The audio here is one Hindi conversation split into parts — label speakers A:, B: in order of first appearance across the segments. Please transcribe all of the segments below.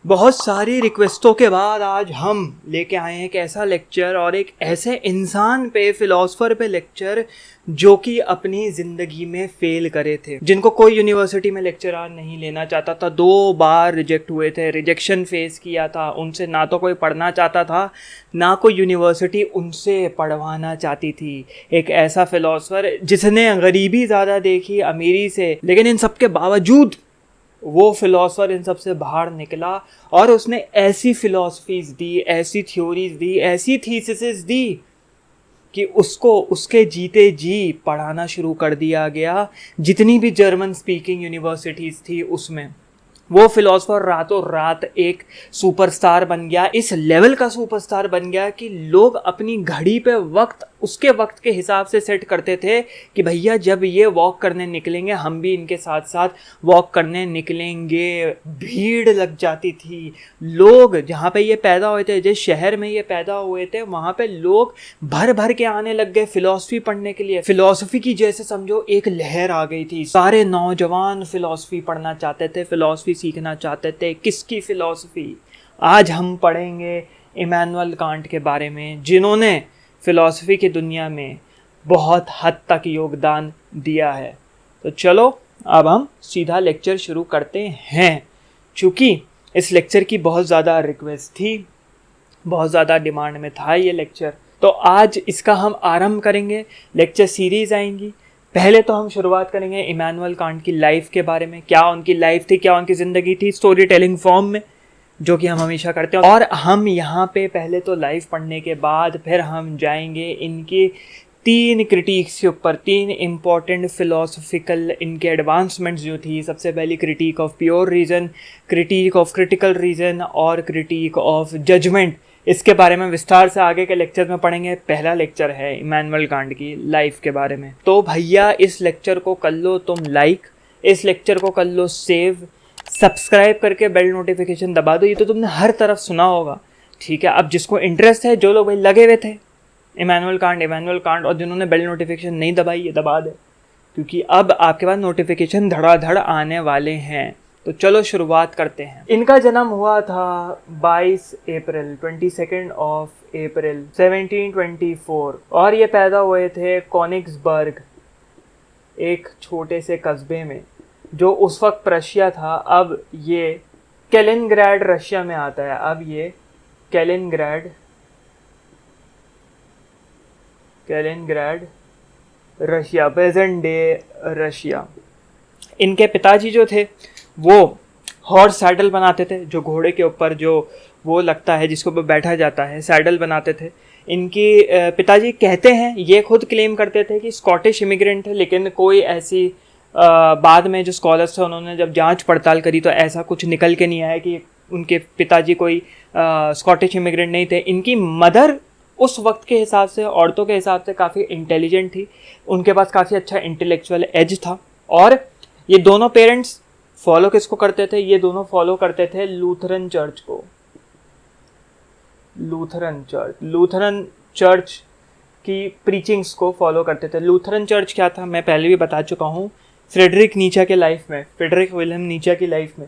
A: बहुत सारी रिक्वेस्टों के बाद आज हम लेके आए हैं एक ऐसा लेक्चर और एक ऐसे इंसान पे, फिलोसफर पे लेक्चर जो कि अपनी ज़िंदगी में फेल करे थे, जिनको कोई यूनिवर्सिटी में लेक्चरार नहीं लेना चाहता था, 2 बार रिजेक्ट हुए थे, रिजेक्शन फेस किया था, उनसे ना तो कोई पढ़ना चाहता था ना कोई यूनिवर्सिटी उनसे पढ़वाना चाहती थी। एक ऐसा फिलोसफर जिसने गरीबी ज़्यादा देखी अमीरी से, लेकिन इन सब के बावजूद वो फिलोसफर इन सबसे बाहर निकला और उसने ऐसी फिलॉसफीज दी, ऐसी थ्योरीज दी, ऐसी थीसिसेस दी कि उसको उसके जीते जी पढ़ाना शुरू कर दिया गया। जितनी भी जर्मन स्पीकिंग यूनिवर्सिटीज़ थी उसमें वो फिलोसफर रातों रात एक सुपरस्टार बन गया। इस लेवल का सुपरस्टार बन गया कि लोग अपनी घड़ी पे वक्त उसके वक्त के हिसाब से सेट करते थे कि भैया जब ये वॉक करने निकलेंगे हम भी इनके साथ साथ वॉक करने निकलेंगे। भीड़ लग जाती थी। लोग जहाँ पे ये पैदा हुए थे, जिस शहर में ये पैदा हुए थे, वहाँ पे लोग भर भर के आने लग गए फिलॉसफी पढ़ने के लिए। फिलॉसफी की जैसे समझो एक लहर आ गई थी। सारे नौजवान फिलॉसफी पढ़ना चाहते थे, फिलॉसफी सीखना चाहते थे। किसकी फिलॉसफी? आज हम पढ़ेंगे इमैनुअल कांट के बारे में, जिन्होंने फिलॉसफी की दुनिया में बहुत हद तक योगदान दिया है। तो चलो अब हम सीधा लेक्चर शुरू करते हैं। चूँकि इस लेक्चर की बहुत ज़्यादा रिक्वेस्ट थी, बहुत ज़्यादा डिमांड में था ये लेक्चर, तो आज इसका हम आरंभ करेंगे। लेक्चर सीरीज़ आएंगी। पहले तो हम शुरुआत करेंगे इमैनुअल कांट की लाइफ के बारे में, क्या उनकी लाइफ थी, क्या उनकी ज़िंदगी थी, स्टोरी टेलिंग फॉर्म में, जो कि हम हमेशा करते हैं। और हम यहाँ पे पहले तो लाइफ पढ़ने के बाद फिर हम जाएंगे इनके 3 क्रिटिक्स के ऊपर, 3 इम्पॉर्टेंट फिलोसफिकल इनके एडवांसमेंट्स जो थी। सबसे पहली critic of pure reason, critic of critical reason और क्रिटिक ऑफ जजमेंट। इसके बारे में विस्तार से आगे के लेक्चर में पढ़ेंगे। पहला लेक्चर है इमैनुअल कांट की लाइफ के बारे में। तो भैया इस लेक्चर को कर लो तुम लाइक, इस लेक्चर को कर लो सेव, सब्सक्राइब करके बेल नोटिफिकेशन दबा दो। ये तो तुमने हर तरफ सुना होगा, ठीक है। अब जिसको इंटरेस्ट है, जो लोग भाई लगे हुए थे इमैनुअल कांट, और जिन्होंने बेल नोटिफिकेशन नहीं दबाई, ये दबा दे, क्योंकि अब आपके पास नोटिफिकेशन धड़ाधड़ आने वाले हैं। तो चलो शुरुआत करते हैं। इनका जन्म हुआ था 22 अप्रैल 22 ऑफ अप्रैल 1724 और ये पैदा हुए थे कोनिग्सबर्ग, एक छोटे से कस्बे में जो उस वक्त रशिया था। अब ये कैलिनग्राड रशिया में आता है। अब ये कैलिनग्राड रशिया, प्रेजेंट डे रशिया। इनके पिताजी जो थे वो हॉर्स सैडल बनाते थे, जो घोड़े के ऊपर जो वो लगता है जिसको ऊपर बैठा जाता है, सैडल बनाते थे। इनके पिताजी कहते हैं, ये खुद क्लेम करते थे कि स्कॉटिश इमिग्रेंट थे, लेकिन कोई ऐसी बाद में जो स्कॉलर्स थे उन्होंने जब जांच पड़ताल करी तो ऐसा कुछ निकल के नहीं आया कि उनके पिताजी कोई स्कॉटिश इमिग्रेंट नहीं थे। इनकी मदर उस वक्त के हिसाब से, औरतों के हिसाब से काफ़ी इंटेलिजेंट थी, उनके पास काफ़ी अच्छा इंटेलेक्चुअल एज था। और ये दोनों पेरेंट्स फॉलो किसको करते थे? ये दोनों फॉलो करते थे लूथरन चर्च को। लूथरन चर्च की प्रीचिंग्स को फॉलो करते थे। लूथरन चर्च क्या था मैं पहले भी बता चुका हूँ फ्रेडरिक नीचा के लाइफ में, फ्रेडरिक विलियम नीचा की लाइफ में,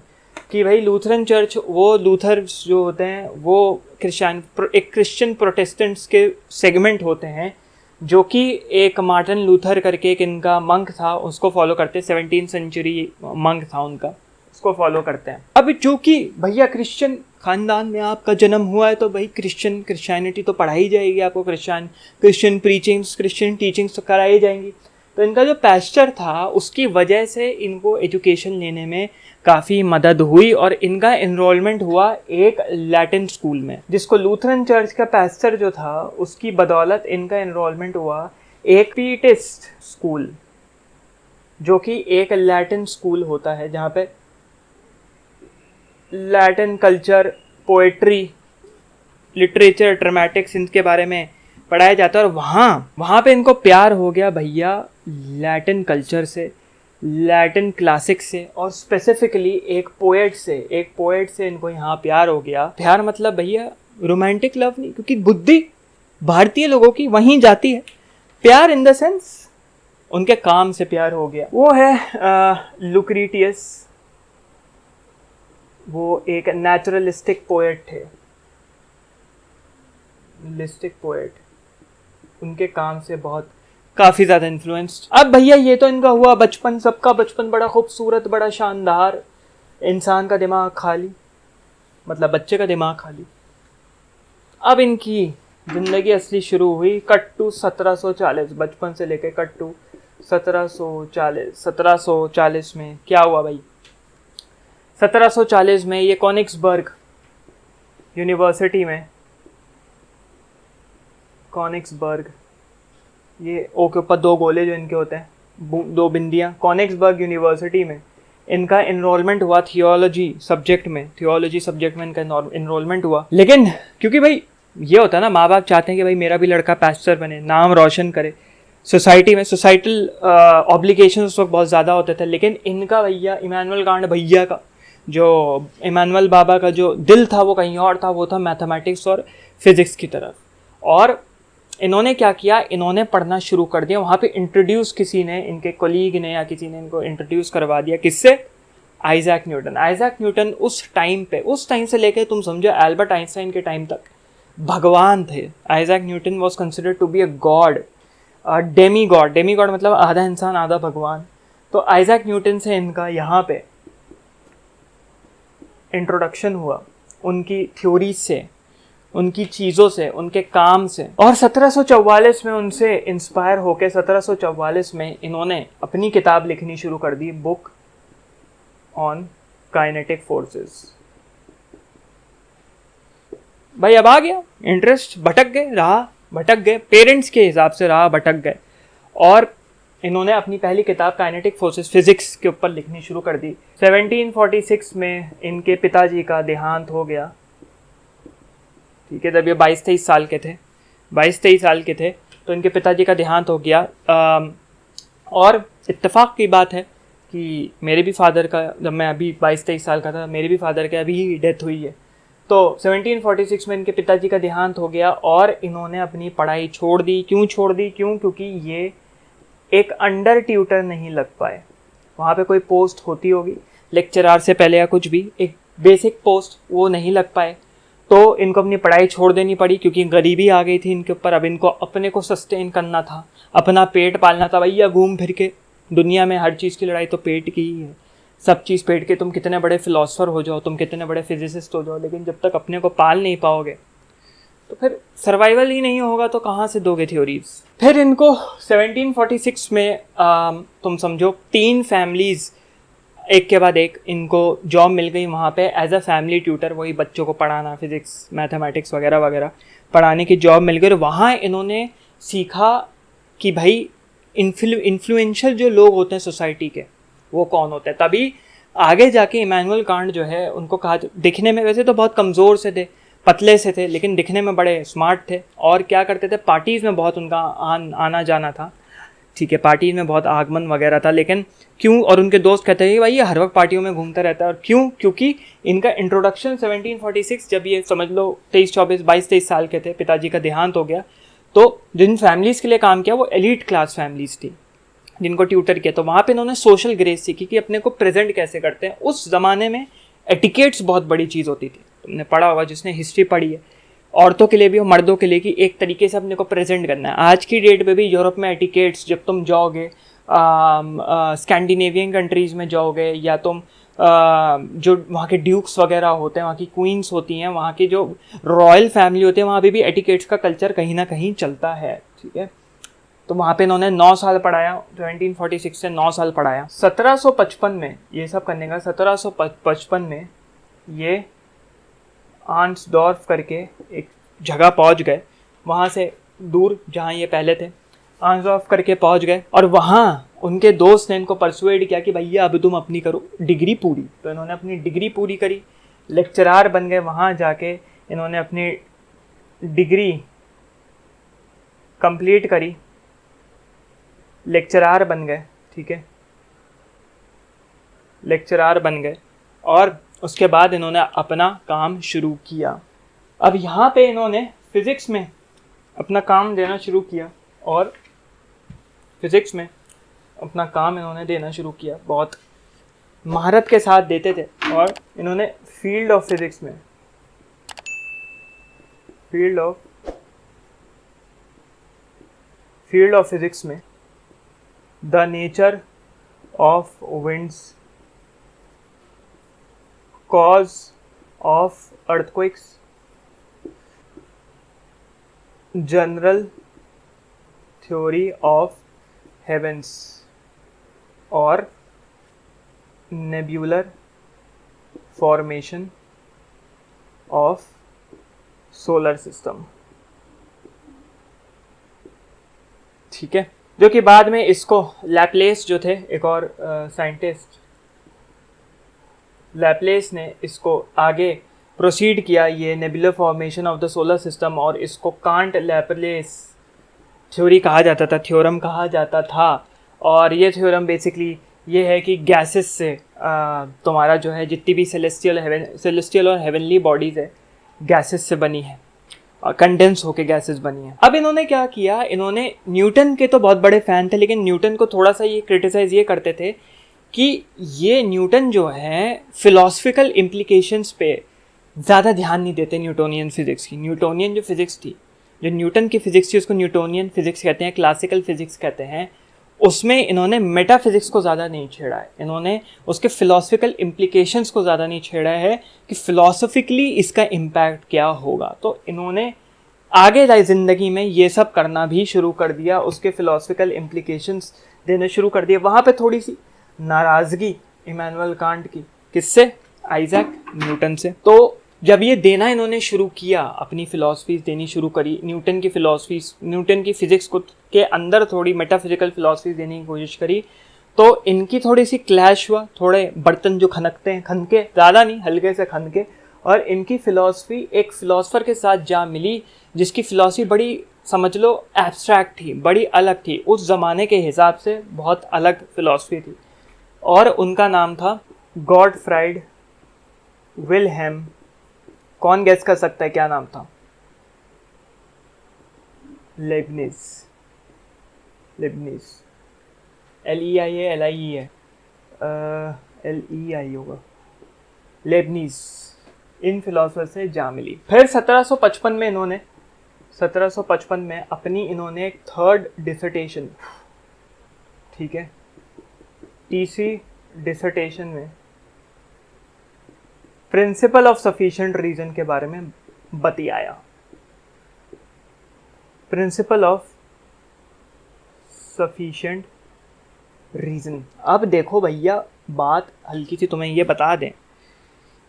A: कि भाई लूथरन चर्च, वो लूथर जो होते हैं वो क्रिश्चियन प्रोटेस्टेंट्स के सेगमेंट होते हैं, जो कि एक मार्टिन लूथर करके एक इनका मंक था, उसको फॉलो करते, 17th सेंचुरी मंक था उनका, उसको फॉलो करते हैं। अब जो कि भैया क्रिश्चियन खानदान में आपका जन्म हुआ है तो भाई क्रिश्चियनिटी तो पढ़ाई जाएगी आपको, क्रिश्चियन प्रीचिंग्स, क्रिश्चियन टीचिंग्स तो कराई जाएंगी। तो इनका जो पैस्टर था उसकी वजह से इनको एजुकेशन लेने में काफ़ी मदद हुई और इनका इनरोलमेंट हुआ एक लैटिन स्कूल में, जिसको लूथरन चर्च का पैस्टर जो था उसकी बदौलत इनका इनरोलमेंट हुआ एक पीटिस्ट स्कूल, जो कि एक लैटिन स्कूल होता है जहाँ पे Latin culture, poetry, literature, dramatics इनके बारे में पढ़ाया जाता है। और वहाँ पे इनको प्यार हो गया भैया लैटिन कल्चर से, लैटिन क्लासिक से, और स्पेसिफिकली एक पोएट से इनको यहाँ प्यार हो गया। प्यार मतलब भैया रोमांटिक लव नहीं, क्योंकि बुद्धि भारतीय लोगों की वहीं जाती है। प्यार इन द सेंस उनके काम से प्यार हो गया। वो है लुक्रीटियस वो एक नेचुरलिस्टिक पोएट थे, लिस्टिक पोएट। उनके काम से बहुत काफ़ी ज़्यादा इन्फ्लुएंस्ड। अब भैया ये तो इनका हुआ बचपन, सबका बचपन बड़ा खूबसूरत, बड़ा शानदार, इंसान का दिमाग खाली, मतलब बच्चे का दिमाग खाली। अब इनकी ज़िंदगी असली शुरू हुई कट टू 1740, बचपन से लेकर कट टू 1740 में क्या हुआ भाई। 1740 में ये कोनिग्सबर्ग यूनिवर्सिटी में, कोनिग्सबर्ग, ये ओ के ऊपर दो गोले जो इनके होते हैं, दो बिंदियाँ, कोनिग्सबर्ग यूनिवर्सिटी में इनका इनरोलमेंट हुआ थियोलॉजी सब्जेक्ट में इनका इनरोलमेंट हुआ। लेकिन क्योंकि भाई ये होता है ना, माँ बाप चाहते हैं कि भाई मेरा भी लड़का पास्टर बने, नाम रोशन करे सोसाइटी में, सोसाइटल ऑब्लिगेशन उस वक्त बहुत ज़्यादा होते थे। लेकिन इनका भैया इमानुएल कांट भैया का, जो इमानुएल बाबा का जो दिल था वो कहीं और था, वो था मैथमेटिक्स और फिज़िक्स की तरफ। और इन्होंने क्या किया, इन्होंने पढ़ना शुरू कर दिया। वहाँ पे इंट्रोड्यूस किसी ने, इनके कोलीग ने या किसी ने इनको इंट्रोड्यूस करवा दिया, किससे? Isaac Newton. आइजैक न्यूटन उस टाइम से लेके तुम समझो एल्बर्ट आइंस्टाइन के टाइम तक भगवान थे। Isaac Newton was considered to be a god, demi god मतलब आधा इंसान आधा भगवान। तो आइजैक न्यूटन से इनका यहाँ पे इंट्रोडक्शन हुआ, उनकी थ्योरी से, उनकी चीज़ों से, उनके काम से। और 1744 में उनसे इंस्पायर होकर 1744 में इन्होंने अपनी किताब लिखनी शुरू कर दी, बुक ऑन काइनेटिक फोर्सेस। भाई अब आ गया इंटरेस्ट, भटक गए पेरेंट्स के हिसाब से, भटक गए। और इन्होंने अपनी पहली किताब काइनेटिक फोर्सेस फिजिक्स के ऊपर लिखनी शुरू कर दी। 1746 में इनके पिताजी का देहांत हो गया, ठीक है, जब ये 22-23 साल के थे तो इनके पिताजी का देहांत हो गया। और इत्तेफाक की बात है कि मेरे भी फादर का, जब मैं अभी 22-23 साल का था, मेरे भी फादर के अभी ही डेथ हुई है। तो 1746 में इनके पिताजी का देहांत हो गया और इन्होंने अपनी पढ़ाई छोड़ दी। क्योंकि ये एक अंडर ट्यूटर नहीं लग पाए। वहाँ पे कोई पोस्ट होती होगी लेक्चरार से पहले या कुछ भी, एक बेसिक पोस्ट, वो नहीं लग पाए। तो इनको अपनी पढ़ाई छोड़ देनी पड़ी क्योंकि गरीबी आ गई थी इनके ऊपर। अब इनको अपने को सस्टेन करना था, अपना पेट पालना था। भैया घूम फिर के दुनिया में हर चीज़ की लड़ाई तो पेट की ही है, सब चीज़ पेट के। तुम कितने बड़े फिलोसफर हो जाओ, तुम कितने बड़े फिजिसिस्ट हो जाओ, लेकिन जब तक अपने को पाल नहीं पाओगे तो फिर सर्वाइवल ही नहीं होगा, तो कहाँ से दोगे थ्योरीज। फिर इनको 1746 में तुम समझो 3 फैमिलीज़ एक के बाद एक इनको जॉब मिल गई वहाँ पे एज अ फैमिली ट्यूटर, वही बच्चों को पढ़ाना, फिजिक्स मैथमेटिक्स वगैरह वगैरह पढ़ाने की जॉब मिल गई। और वहाँ इन्होंने सीखा कि भाई इन्फ्लुएंशियल जो लोग होते हैं सोसाइटी के, वो कौन होते हैं। तभी आगे जाके इमानुएल कांट जो है, उनको कहा, दिखने में वैसे तो बहुत कमज़ोर से थे, पतले से थे, लेकिन दिखने में बड़े स्मार्ट थे। और क्या करते थे, पार्टीज़ में बहुत उनका आना जाना था, ठीक है, पार्टी में बहुत आगमन वगैरह था। लेकिन क्यों, और उनके दोस्त कहते हैं कि भाई ये हर वक्त पार्टियों में घूमता रहता है। और क्यों? क्योंकि इनका इंट्रोडक्शन 1746, जब ये समझ लो 22-23 साल के थे, पिताजी का देहांत हो गया, तो जिन फैमिलीज़ के लिए काम किया वो एलीट क्लास फैमिलीज़ थी जिनको ट्यूटर किया। तो वहाँ पे इन्होंने सोशल ग्रेस सीखी कि अपने को प्रेजेंट कैसे करते हैं। उस ज़माने में एटिकेट्स बहुत बड़ी चीज़ होती थी, तुमने पढ़ा होगा जिसने हिस्ट्री पढ़ी है, औरतों के लिए भी और मर्दों के लिए, कि एक तरीके से अपने को प्रेजेंट करना है। आज की डेट में भी यूरोप में एटिकेट्स, जब तुम जाओगे स्कैंडिनेवियन कंट्रीज़ में जाओगे, या तुम जो वहाँ के ड्यूक्स वगैरह होते हैं, वहाँ की क्वींस होती हैं, वहाँ की जो रॉयल फैमिली होती है, वहाँ पे भी एटिकेट्स का कल्चर कहीं ना कहीं चलता है, ठीक है। तो वहाँ पे इन्होंने 9 साल पढ़ाया, 1746 से 9 साल पढ़ाया। 1755 में ये सब करने का, 1755 में ये आर्न्सडॉर्फ करके एक जगह पहुंच गए, वहाँ से दूर जहाँ ये पहले थे, आर्न्सडॉर्फ करके पहुंच गए। और वहाँ उनके दोस्त ने इनको परसुएड किया कि भैया अब तुम अपनी करो डिग्री पूरी। तो इन्होंने अपनी डिग्री पूरी करी, लेक्चरार बन गए। वहाँ जाके इन्होंने अपनी डिग्री कंप्लीट करी, लेक्चरार बन गए, ठीक है, लेक्चरार बन गए। और उसके बाद इन्होंने अपना काम शुरू किया। अब यहाँ पे इन्होंने फिज़िक्स में अपना काम देना शुरू किया, और फिज़िक्स में अपना काम इन्होंने देना शुरू किया, बहुत महारत के साथ देते थे। और इन्होंने फील्ड ऑफ फिजिक्स में, फील्ड ऑफ फिजिक्स में the nature of winds, cause of earthquakes, general theory of heavens और nebular formation of solar system. ठीक है, जो कि बाद में इसको लैप्लेस जो थे, एक और साइंटिस्ट, लैप्लेस ने इसको आगे प्रोसीड किया, ये nebular formation of the solar system, और इसको कांट लैप्लेस थ्योरी कहा जाता था, थ्योरम कहा जाता था। और ये थ्योरम बेसिकली ये है कि गैसेस से तुम्हारा जो है जितनी भी सेलेस्टियल और हेवनली बॉडीज़ है गैसेस से बनी है, और कंडेंस होके गैसेस बनी है। अब इन्होंने क्या किया, इन्होंने न्यूटन के तो बहुत बड़े फ़ैन थे, लेकिन न्यूटन को थोड़ा सा ये क्रिटिसाइज़ ये करते थे कि ये न्यूटन जो है फ़िलासफ़िकल इम्प्लीकेशंस पे ज़्यादा ध्यान नहीं देते न्यूटोनियन फ़िज़िक्स की। न्यूटोनियन जो फ़िज़िक्स थी, जो न्यूटन की फ़िज़िक्स थी, उसको न्यूटोनियन फ़िज़िक्स कहते हैं, क्लासिकल फ़िज़िक्स कहते हैं। उसमें इन्होंने मेटाफिज़िक्स को ज़्यादा नहीं छेड़ा है, इन्होंने उसके फ़िलासफ़िकल इम्प्लीकेशंस को ज़्यादा नहीं छेड़ा है कि फ़िलासफ़िकली इसका इम्पैक्ट क्या होगा। तो इन्होंने आगे जाए ज़िंदगी में ये सब करना भी शुरू कर दिया, उसके फ़िलासफ़िकल इम्प्लीकेशंस देने शुरू कर दिए। वहाँ पे थोड़ी सी नाराज़गी इमैनुअल कांट की, किससे? आइज़ैक न्यूटन से। तो जब ये देना इन्होंने शुरू किया, अपनी फ़िलासफ़ीज़ देनी शुरू करी, न्यूटन की फ़िलासफ़ीज़, न्यूटन की फ़िज़िक्स को के अंदर थोड़ी मेटाफिज़िकल फ़िलासफ़ीज़ देने की कोशिश करी, तो इनकी थोड़ी सी क्लैश हुआ। थोड़े बर्तन जो खनकते हैं, खनके, ज़्यादा नहीं, हल्के से खनके, और इनकी फ़िलासफ़ी एक फ़िलासफ़र के साथ जा मिली जिसकी फ़िलासफ़ी बड़ी, समझ लो, एब्स्ट्रैक्ट थी, बड़ी अलग थी, उस ज़माने के हिसाब से बहुत अलग फ़िलासफ़ी थी। और उनका नाम था गॉटफ्राइड विल्हेम। कौन गेस कर सकता है क्या नाम था? लेबनिज। LEIA LEI होगा, लेबनिज। इन फिलोसोफर से जा मिली। फिर 1755 में अपनी इन्होंने एक थर्ड डिसर्टेशन, ठीक है, तीसरी डिसर्टेशन में प्रिंसिपल ऑफ सफिशिएंट रीजन के बारे में बतियाया। Principle of sufficient reason. अब देखो भैया, बात हल्की सी तुम्हें ये बता दें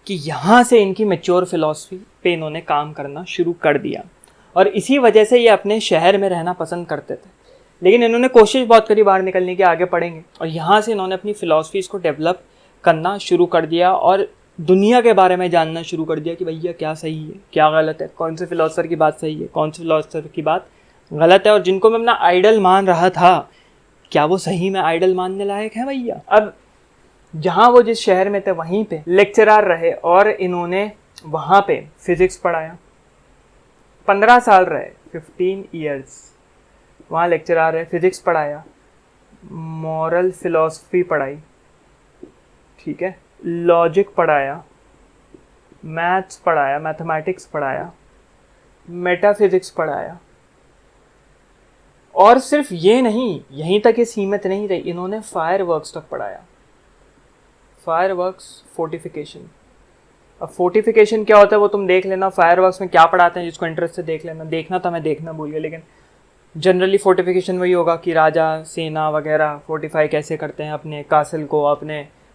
A: कि यहाँ से इनकी मैच्योर फिलॉसफी पे इन्होंने काम करना शुरू कर दिया, और इसी वजह से ये अपने शहर में रहना पसंद करते थे। लेकिन इन्होंने कोशिश बहुत करी बाहर निकलने की, आगे पढ़ेंगे, और यहाँ से इन्होंने अपनी फ़िलासफ़ीज़ को डेवलप करना शुरू कर दिया और दुनिया के बारे में जानना शुरू कर दिया कि भैया क्या सही है, क्या गलत है, कौन से फ़िलासफ़र की बात सही है, कौन से फ़िलासफ़र की बात गलत है, और जिनको मैं अपना आइडल मान रहा था, क्या वो सही में आइडल मानने लायक है भैया। अब जहाँ वो जिस शहर में थे वहीं पे लेक्चरर रहे, और इन्होंने वहाँ पे फ़िज़िक्स पढ़ाया। 15 साल रहे, 15 ईयर्स वहाँ लेक्चरर रहे, फ़िज़िक्स पढ़ाया, मॉरल फ़िलासफ़ी पढ़ाई, ठीक है, लॉजिक पढ़ाया, मैथ्स पढ़ाया, मैथमेटिक्स पढ़ाया, मेटाफिज़िक्स पढ़ाया। और सिर्फ ये नहीं, यहीं तक ये सीमित नहीं रही, इन्होंने फायर वर्क्स तक पढ़ाया। Fire works, fortification. अब फोर्टिफिकेशन क्या होता है वो तुम देख लेना, फायर वर्क्स में क्या पढ़ाते हैं, जिसको इंटरेस्ट से देख लेना। देखना था, मैं देखना भूल गया, लेकिन जनरली फोर्टिफिकेशन वही होगा कि राजा, सेना वगैरह फोर्टिफाई कैसे करते हैं अपने कासल को,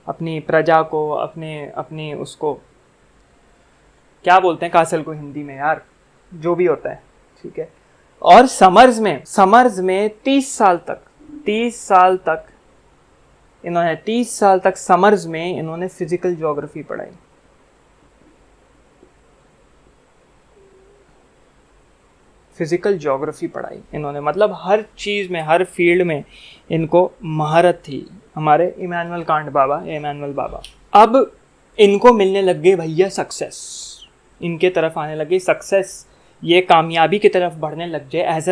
A: अपनी प्रजा को, अपने उसको क्या बोलते हैं कासल को हिंदी में यार, जो भी होता है, ठीक है। और समर्स में 30 साल तक इन्होंने समर्स में इन्होंने फिजिकल ज्योग्राफी पढ़ाई। फिजिकल ज्योग्राफी पढ़ाई इन्होंने, मतलब हर चीज़ में, हर फील्ड में इनको महारत थी। हमारे इमैनुअल बाबा। अब इनको मिलने लग गए भैया सक्सेस, इनके तरफ आने लगी सक्सेस, ये कामयाबी की तरफ बढ़ने लग गए एज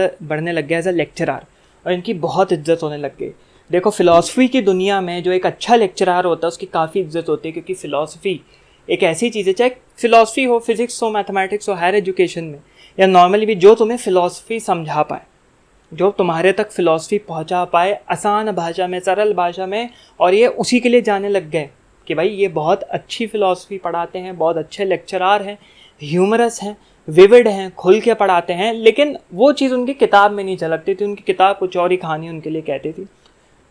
A: अ लेक्चरर, और इनकी बहुत इज्जत होने लग गई। देखो, फ़िलासफ़ी की दुनिया में जो एक अच्छा लेक्चरर होता है उसकी काफ़ी इज्जत होती है, क्योंकि फ़िलासफ़ी एक ऐसी चीज़ है, चाहे फिलॉसफी हो, फिजिक्स हो, मैथमेटिक्स हो, हायर एजुकेशन में या नॉर्मली भी, जो तुम्हें फिलॉसफी समझा पाए, जो तुम्हारे तक फिलॉसफी पहुंचा पाए आसान भाषा में, सरल भाषा में, और ये उसी के लिए जाने लग गए कि भाई ये बहुत अच्छी फिलॉसफी पढ़ाते हैं, बहुत अच्छे लेक्चरार हैं, ह्यूमरस हैं, विविड हैं, खुल के पढ़ाते हैं। लेकिन वो चीज़ उनकी किताब में नहीं झलकती थी, उनकी किताब कुछ और ही कहानी उनके लिए कहती थी।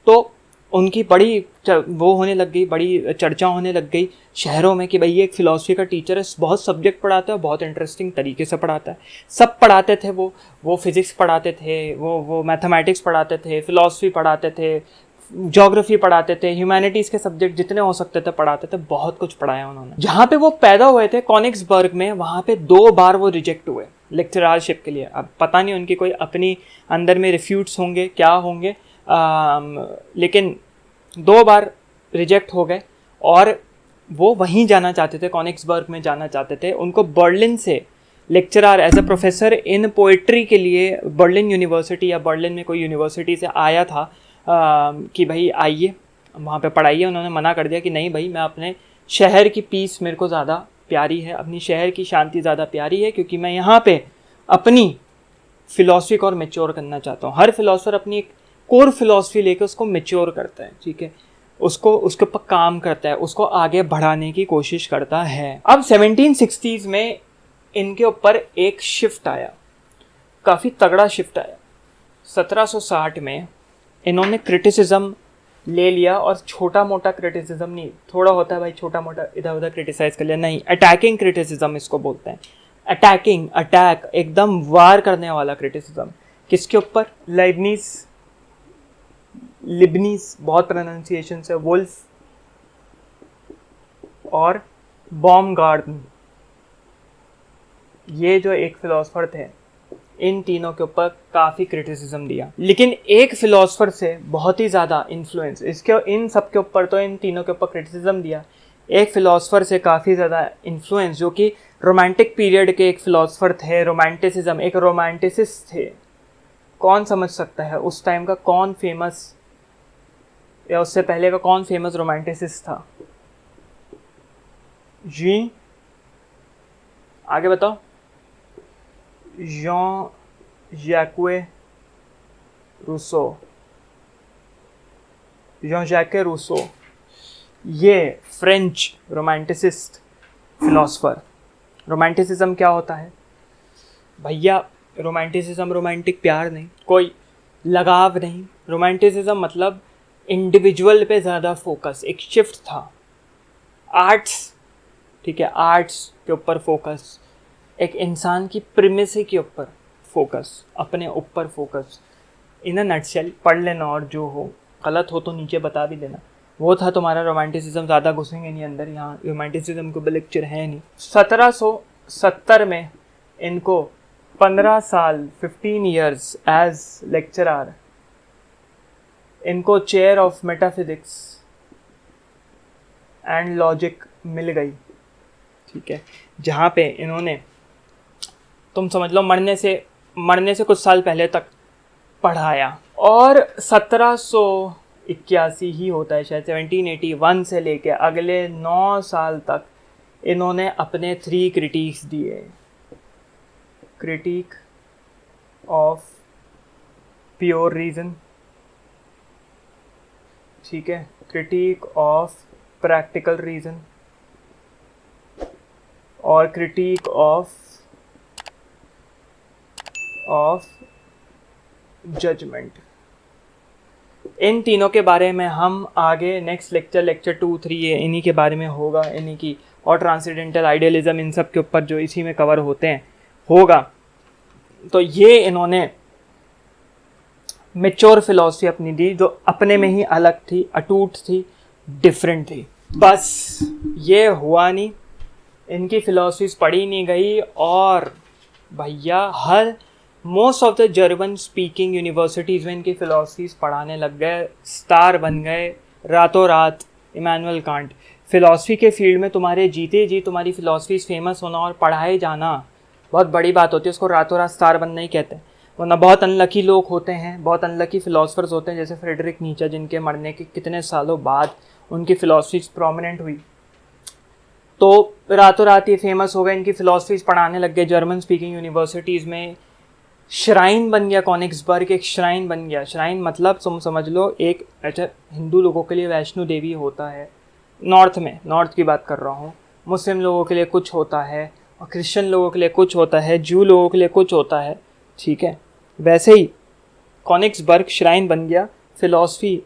A: तो उनकी बड़ी वो होने लग गई, बड़ी चर्चा होने लग गई शहरों में कि भाई ये एक फ़िलासफ़ी का टीचर है, बहुत सब्जेक्ट पढ़ाता है, बहुत इंटरेस्टिंग तरीके से पढ़ाता है। सब पढ़ाते थे, वो फिज़िक्स पढ़ाते थे, वो मैथमेटिक्स पढ़ाते थे, फ़िलासफ़ी पढ़ाते थे, ज्योग्राफी पढ़ाते थे, ह्यूमैनिटीज़ के सब्जेक्ट जितने हो सकते थे पढ़ाते थे, बहुत कुछ पढ़ाया उन्होंने। जहाँ पे वो पैदा हुए थे कॉनिग्सबर्ग में, वहाँ पे 2 बार वो रिजेक्ट हुए लेक्चररशिप के लिए। अब पता नहीं उनकी कोई अपनी अंदर में रिफ्यूट्स होंगे, क्या होंगे, लेकिन 2 बार रिजेक्ट हो गए और वो वहीं जाना चाहते थे, कॉनिग्सबर्ग में जाना चाहते थे। उनको बर्लिन से lecturer as a professor in poetry के लिए बर्लिन यूनिवर्सिटी या बर्लिन में कोई यूनिवर्सिटी से आया था कि भाई आइए वहाँ पे पढ़ाइए। उन्होंने मना कर दिया कि नहीं भाई, मैं अपने शहर की पीस मेरे को ज़्यादा प्यारी है, अपनी शहर की शांति ज़्यादा प्यारी है, क्योंकि मैं यहाँ पे अपनी फ़िलासफ़ी को और मैच्योर करना चाहता हूँ। हर फिलासफर अपनी एक कोर फिलासफी लेकर उसको मैच्योर करता है, ठीक है, उसको उसके ऊपर काम करता है, उसको आगे बढ़ाने की कोशिश करता है। अब 1760s में इनके ऊपर एक शिफ्ट आया, काफ़ी तगड़ा शिफ्ट आया। 1760 में इन्होंने क्रिटिसिज्म ले लिया, और छोटा मोटा क्रिटिसिज्म नहीं, थोड़ा होता है भाई छोटा मोटा इधर उधर क्रिटिसाइज कर लिया, नहीं, अटैकिंग क्रिटिसिज्म इसको बोलते हैं। अटैक, एकदम वार करने वाला क्रिटिसिज्म। किसके ऊपर? लिबनीज, बहुत प्रोनाउंसिएशन है, वुल्फ और बॉमगार्डन, ये जो एक फिलोसफर थे, इन तीनों के ऊपर काफ़ी क्रिटिसिज्म दिया। लेकिन एक फिलोसफर से बहुत ही ज़्यादा इन्फ्लुएंस, इन सब के ऊपर तो इन तीनों के ऊपर क्रिटिसिज्म दिया, एक फिलोसफर से काफ़ी ज़्यादा इन्फ्लुएंस, जो कि रोमांटिक पीरियड के एक फिलोसफर थे, रोमांटिसिज्म, एक रोमांटिसिस्ट थे। कौन समझ सकता है उस टाइम का कौन फेमस, या उससे पहले का कौन फेमस रोमांटिसिस्ट था? जी आगे बताओ। जॉन जैक्वे रूसो, ये फ्रेंच रोमांटिसिस्ट फिलोसफर। रोमांटिसिज्म क्या होता है भैया? रोमांटिसिज्म, रोमांटिक प्यार नहीं, कोई लगाव नहीं। रोमांटिसिज्म मतलब इंडिविजुअल पे ज़्यादा फोकस, एक शिफ्ट था। आर्ट्स, ठीक है, आर्ट्स के ऊपर फोकस, एक इंसान की प्रिमेसी के ऊपर फोकस, अपने ऊपर फोकस। इन अ नटशेल, पढ़ लेना और जो हो गलत हो तो नीचे बता भी देना। वो था तुम्हारा रोमांटिसिज्म। ज़्यादा घुसेंगे नहीं अंदर, यहाँ रोमांटिसिज्म को लेक्चर है नहीं। 1770 में इनको 15 साल 15 ईयर्स एज लेक्चरर इनको chair of metaphysics and logic मिल गई, ठीक है, जहाँ पे इन्होंने, तुम समझ लो, मरने से कुछ साल पहले तक पढ़ाया। और 1781 ही होता है शायद, 1781 से लेके अगले 9 साल तक इन्होंने अपने 3 क्रिटिक्स दिए। क्रिटिक ऑफ प्योर रीजन, ठीक है, क्रिटिक ऑफ प्रैक्टिकल रीजन और क्रिटिक ऑफ जजमेंट। इन तीनों के बारे में हम आगे नेक्स्ट लेक्चर 2, 3 ये इन्हीं के बारे में होगा, इन्हीं की, और ट्रांसेंडेंटल आइडियलिज्म, इन सब के ऊपर जो इसी में कवर होते हैं होगा। तो ये इन्होंने मैच्योर फिलॉसफी अपनी दी, जो अपने में ही अलग थी, अटूट थी, डिफरेंट थी। बस ये हुआ नहीं, इनकी फिलॉसफीज पढ़ी नहीं गई, और भैया most of the German speaking universities में इनकी फिलॉसफीज पढ़ाने लग गए, स्टार बन गए रातों रात। इमैनुअल कांट, फिलॉसफी के फील्ड में तुम्हारे जीते जी तुम्हारी फिलॉसफीज फेमस होना और पढ़ाए जाना बहुत बड़ी बात होती है, उसको रातों रात स्टार बनना ही कहते हैं। वरना बहुत अनलकी लोग होते हैं, बहुत अनलकी फिलोसफर्स होते हैं, जैसे फ्रेडरिक नीचे, जिनके मरने के कितने सालों बाद उनकी फिलॉसफीज प्रोमिनेंट हुई। तो रातों रात ये फेमस हो गए, इनकी फिलॉसफीज पढ़ाने लग गए जर्मन स्पीकिंग यूनिवर्सिटीज़ में। श्राइन बन गया कॉनिक्सबर्ग, एक श्राइन बन गया। श्राइन मतलब तुम समझ लो एक, अच्छा हिंदू लोगों के लिए वैष्णो देवी होता है नॉर्थ में, नॉर्थ की बात कर रहा हूँ, मुस्लिम लोगों के लिए कुछ होता है, और क्रिश्चियन लोगों के लिए कुछ होता है, जू लोगों के लिए कुछ होता है, ठीक है। वैसे ही कॉनिक्सबर्ग श्राइन बन गया फ़िलॉसफी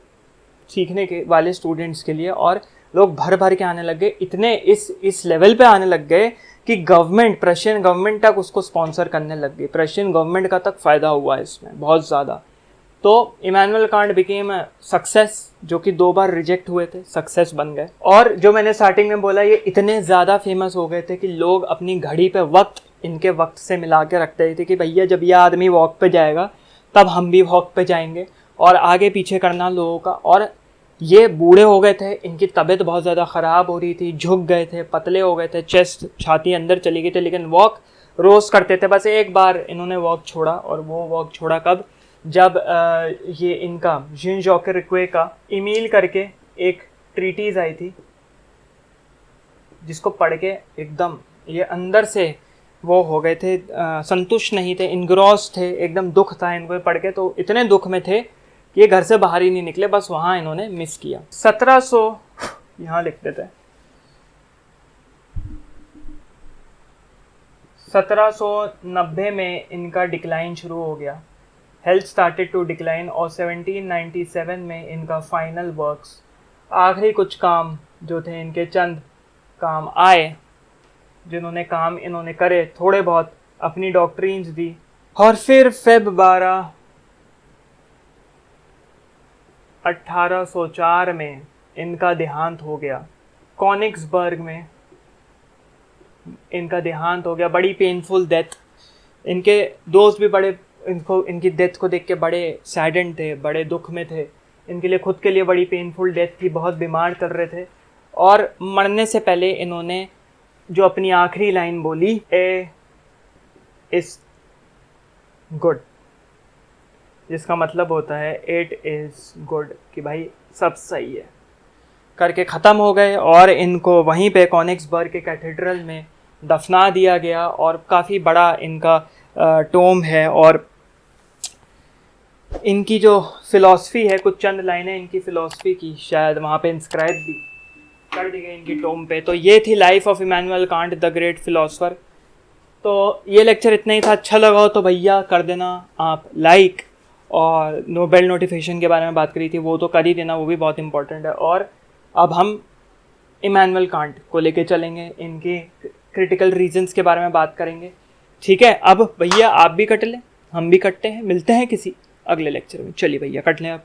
A: सीखने के वाले स्टूडेंट्स के लिए, और लोग भर भर के आने लग गए, इतने इस लेवल पे आने लग गए कि गवर्नमेंट, प्रशियन गवर्नमेंट तक उसको स्पॉन्सर करने लग गई। प्रशियन गवर्नमेंट का तक फ़ायदा हुआ इसमें बहुत ज़्यादा। तो इमैनुअल कांट बिकेम सक्सेस, जो कि 2 बार रिजेक्ट हुए थे, सक्सेस बन गए। और जो मैंने स्टार्टिंग में बोला, ये इतने ज़्यादा फेमस हो गए थे कि लोग अपनी घड़ी पे वक्त इनके वक्त से मिला के रखते थे कि भैया जब ये आदमी वॉक पे जाएगा तब हम भी वॉक पे जाएंगे, और आगे पीछे करना लोगों का। और ये बूढ़े हो गए थे, इनकी तबीयत बहुत ज़्यादा ख़राब हो रही थी, झुक गए थे, पतले हो गए थे, चेस्ट छाती अंदर चली गई थी, लेकिन वॉक रोज़ करते थे। बस एक बार इन्होंने वॉक छोड़ा, और वो वॉक छोड़ा कब, जब ये इनका जीन जॉक रिक्वे का ईमेल करके एक ट्रीटीज़ आई थी, जिसको पढ़ के एकदम ये अंदर से वो हो गए थे, संतुष्ट नहीं थे, इनग्रॉस थे, एकदम दुख था इनको पढ़ के। तो इतने दुख में थे कि ये घर से बाहर ही नहीं निकले, बस वहाँ इन्होंने मिस किया। 1700 यहाँ लिख देते हैं, 1790 में इनका डिक्लाइन शुरू हो गया, हेल्थ स्टार्टेड टू डिक्लाइन, और 1797 में इनका फाइनल वर्क्स, आखिरी कुछ काम जो थे इनके, चंद काम आए जिन्होंने काम इन्होंने करे, थोड़े बहुत अपनी डॉक्ट्रीन्स दी। और फिर फेब 12 1804 में इनका देहांत हो गया, कॉनिक्सबर्ग में इनका देहांत हो गया। बड़ी पेनफुल डेथ, इनके दोस्त भी बड़े इनकी डेथ को देख के बड़े सैडेंड थे, बड़े दुख में थे, इनके लिए खुद के लिए बड़ी पेनफुल डेथ थी, बहुत बीमार चल रहे थे। और मरने से पहले इन्होंने जो अपनी आखिरी लाइन बोली, ए इज़ गुड, जिसका मतलब होता है इट इज़ गुड, कि भाई सब सही है, करके ख़त्म हो गए। और इनको वहीं पे कॉनिक्सबर्ग के कैथेड्रल में दफना दिया गया, और काफ़ी बड़ा इनका टोम है। और इनकी जो फ़िलॉसफी है, कुछ चंद लाइनें इनकी फ़िलॉसफी की शायद वहाँ पे इंस्क्राइब भी कर दी गई इनकी टोम पे। तो ये थी life of Immanuel Kant the great philosopher. तो ये लेक्चर इतना ही था। अच्छा लगा हो तो भैया कर देना आप लाइक, और बेल नोटिफिकेशन के बारे में बात करी थी वो तो कर ही देना, वो भी बहुत इंपॉर्टेंट है। और अब हम इमैनुअल कांट को लेके चलेंगे, इनके क्रिटिकल रीजंस के बारे में बात करेंगे, ठीक है। अब भैया आप भी कट लें, हम भी कटते हैं, मिलते हैं किसी अगले लेक्चर में। चलिए भैया कट लें आप।